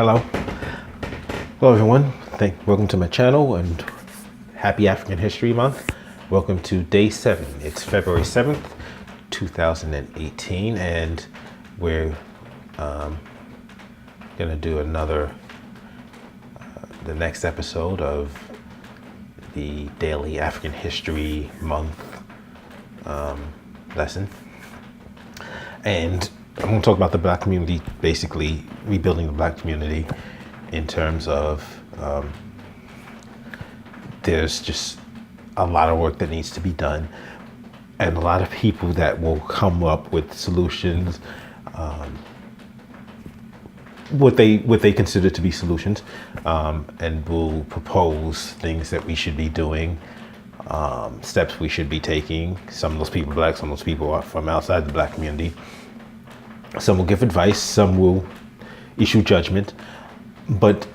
Hello. Hello, everyone. Welcome to my channel and happy African History Month. Welcome to day 7. It's February 7th, 2018, and we're going to do the next episode of the daily African History Month lesson. And I'm going to talk about the Black community, basically rebuilding the Black community in terms of there's just a lot of work that needs to be done and a lot of people that will come up with solutions, what they consider to be solutions, and will propose things that we should be doing, steps we should be taking. Some of those people are Black, some of those people are from outside the Black community. Some will give advice, some will issue judgment, but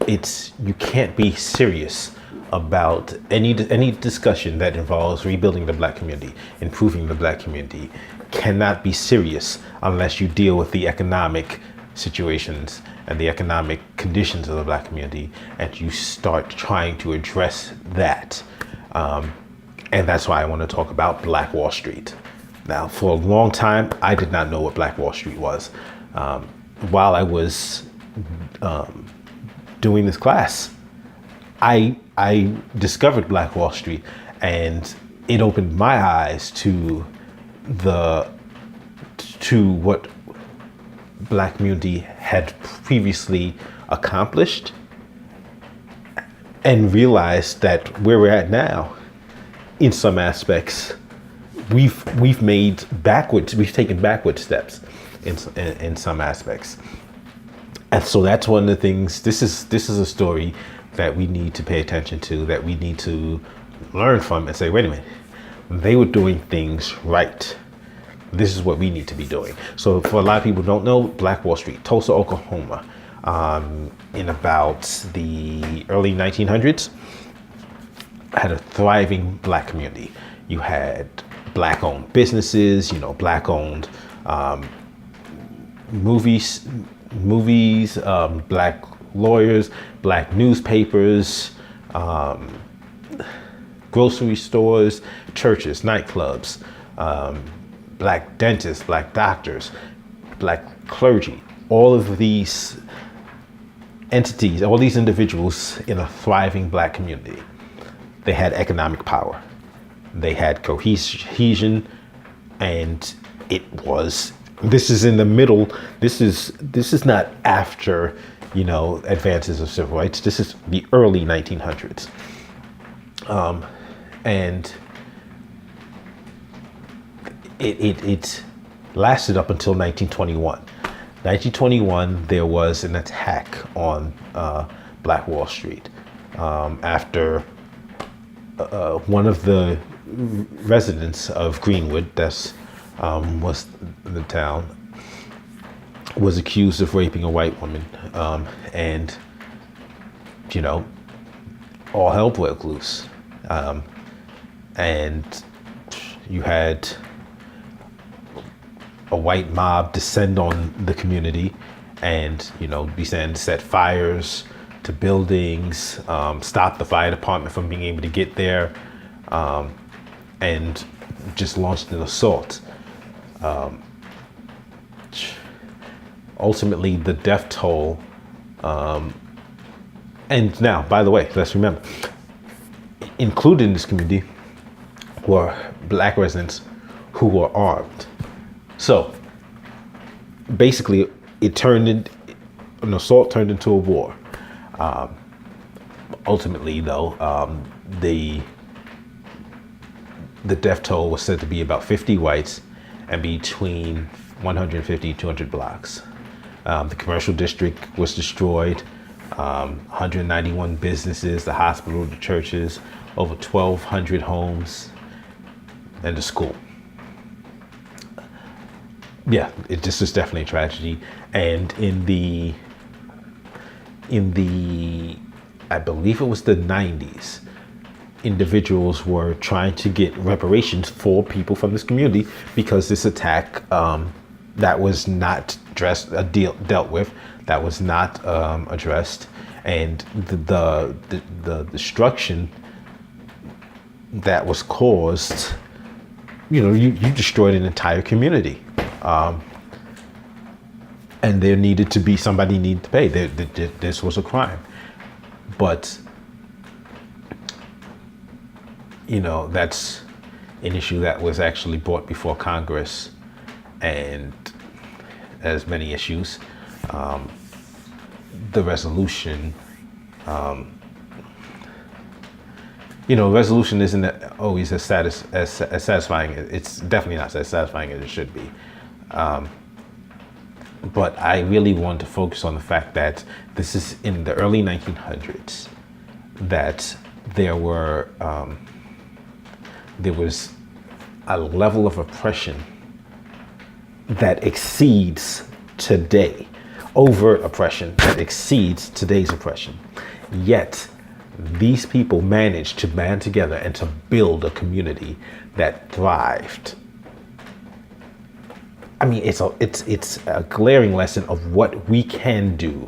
you can't be serious about any discussion that involves rebuilding the Black community, improving the Black community, cannot be serious unless you deal with the economic situations and the economic conditions of the Black community, and you start trying to address that. And that's why I want to talk about Black Wall Street. Now, for a long time, I did not know what Black Wall Street was. While I was doing this class, I discovered Black Wall Street, and it opened my eyes to what Black community had previously accomplished, and realized that where we're at now, in some aspects, we've taken backward steps in some aspects. And so that's one of the things, this is a story that we need to pay attention to, that we need to learn from and say, wait a minute, they were doing things right. This is what we need to be doing. So for a lot of people who don't know, Black Wall Street, Tulsa, Oklahoma, in about the early 1900s, had a thriving Black community. You had Black-owned businesses, Black-owned movies, Black lawyers, Black newspapers, grocery stores, churches, nightclubs, Black dentists, Black doctors, Black clergy. All of these entities, all these individuals in a thriving Black community. They had economic power. They had cohesion, and this is in the middle. This is not after, advances of civil rights. This is the early 1900s. And it lasted up until 1921. 1921, there was an attack on Black Wall Street after one of the residents of Greenwood, was the town, was accused of raping a white woman, and all hell broke loose, and you had a white mob descend on the community and began to set fires to buildings, stop the fire department from being able to get there, and just launched an assault. Ultimately, the death toll, and now, by the way, let's remember, included in this community were Black residents who were armed. So basically, an assault turned into a war. Ultimately, though, the death toll was said to be about 50 whites and between 150 and 200 blacks. The commercial district was destroyed, 191 businesses, the hospital, the churches, over 1,200 homes, and the school. Yeah, this is definitely a tragedy. And in the I believe it was the 90s, individuals were trying to get reparations for people from this community because this attack that was not dealt with that was not addressed, and the destruction that was caused. You destroyed an entire community, and there needed to be somebody needed to pay. This was a crime, but that's an issue that was actually brought before Congress, and as many issues, the resolution. Resolution isn't always as satisfying. It's definitely not as satisfying as it should be. But I really want to focus on the fact that this is in the early 1900s, that there was a level of oppression that exceeds today, overt oppression that exceeds today's oppression. Yet these people managed to band together and to build a community that thrived. I mean, it's a glaring lesson of what we can do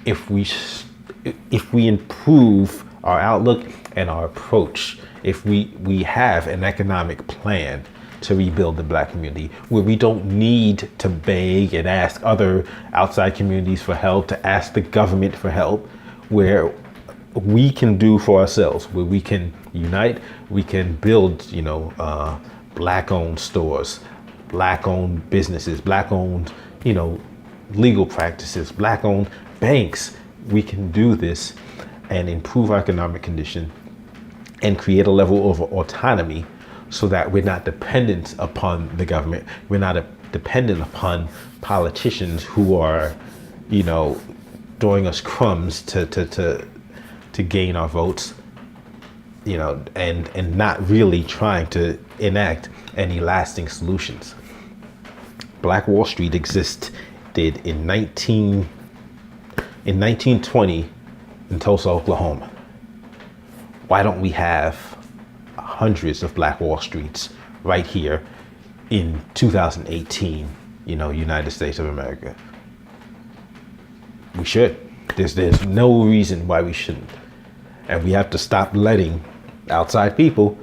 if we improve our outlook and our approach. If we have an economic plan to rebuild the Black community, where we don't need to beg and ask other outside communities for help, to ask the government for help, where we can do for ourselves, where we can unite, we can build, Black-owned stores, Black-owned businesses, Black-owned, legal practices, Black-owned banks. We can do this and improve our economic condition and create a level of autonomy so that we're not dependent upon the government. We're not dependent upon politicians who are, throwing us crumbs to gain our votes, and not really trying to enact any lasting solutions. Black Wall Street existed in 1920 in Tulsa, Oklahoma. Why don't we have hundreds of Black Wall Streets right here in 2018, United States of America? We should. There's no reason why we shouldn't. And we have to stop letting outside people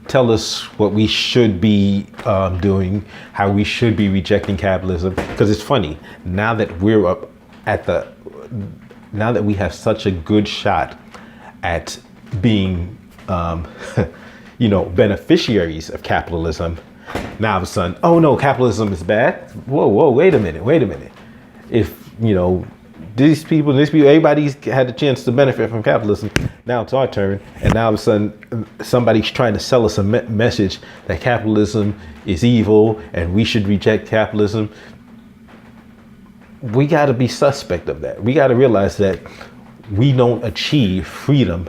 tell us what we should be doing, how we should be rejecting capitalism. Because it's funny, now that now that we have such a good shot at being, beneficiaries of capitalism, now all of a sudden, oh no, capitalism is bad. Whoa, wait a minute. If, these people, everybody's had a chance to benefit from capitalism. Now it's our turn, and now all of a sudden, somebody's trying to sell us a message that capitalism is evil and we should reject capitalism. We got to be suspect of that. We got to realize that we don't achieve freedom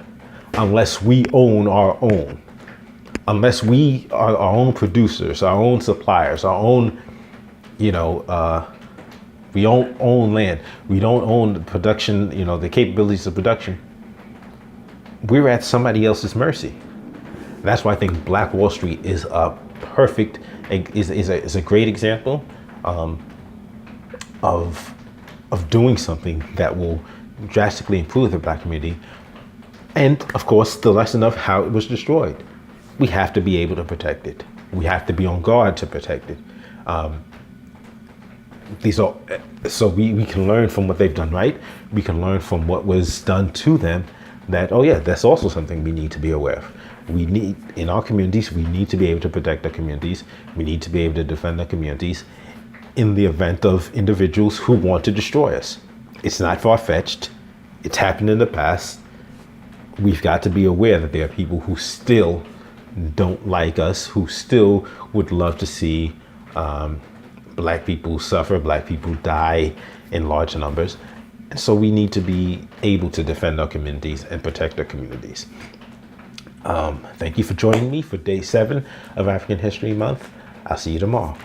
unless we own our own, unless we are our own producers, our own suppliers, our own, we don't own land. We don't own the production, the capabilities of production. We're at somebody else's mercy. That's why I think Black Wall Street is a great example of doing something that will drastically improve the Black community. And of course, the lesson of how it was destroyed. We have to be able to protect it. We have to be on guard to protect it. So we can learn from what they've done right. We can learn from what was done to them. That's also something we need to be aware of. In our communities, we need to be able to protect our communities. We need to be able to defend our communities in the event of individuals who want to destroy us. It's not far-fetched. It's happened in the past. We've got to be aware that there are people who still don't like us, who still would love to see Black people suffer, Black people die in large numbers. And so we need to be able to defend our communities and protect our communities. Thank you for joining me for day 7 of African History Month. I'll see you tomorrow.